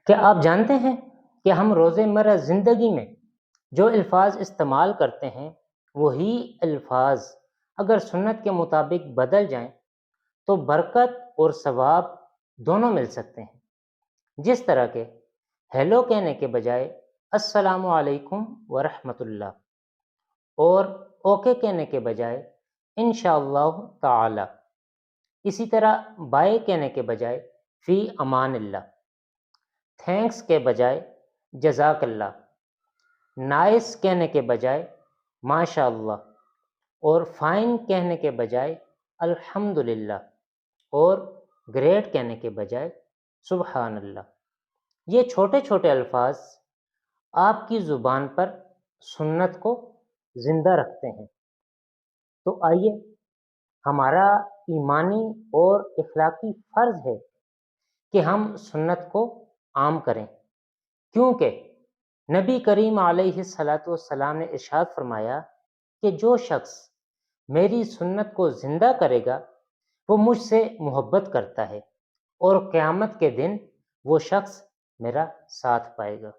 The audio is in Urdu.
کیا آپ جانتے ہیں کہ ہم روزمرہ زندگی میں جو الفاظ استعمال کرتے ہیں وہی الفاظ اگر سنت کے مطابق بدل جائیں تو برکت اور ثواب دونوں مل سکتے ہیں؟ جس طرح کہ ہیلو کہنے کے بجائے السلام علیکم ورحمۃ اللہ، اور اوکے کہنے کے بجائے انشاءاللہ تعالی، اسی طرح بائے کہنے کے بجائے فی امان اللہ، تھینکس کے بجائے جزاک اللہ، نائس کہنے کے بجائے ماشاء اللہ، اور فائن کہنے کے بجائے الحمد للہ، اور گریٹ کہنے کے بجائے سبحان اللہ۔ یہ چھوٹے چھوٹے الفاظ آپ کی زبان پر سنت کو زندہ رکھتے ہیں۔ تو آئیے، ہمارا ایمانی اور اخلاقی فرض ہے کہ ہم سنت کو عام کریں، کیونکہ نبی کریم علیہ الصلاۃ والسلام نے ارشاد فرمایا کہ جو شخص میری سنت کو زندہ کرے گا وہ مجھ سے محبت کرتا ہے، اور قیامت کے دن وہ شخص میرا ساتھ پائے گا۔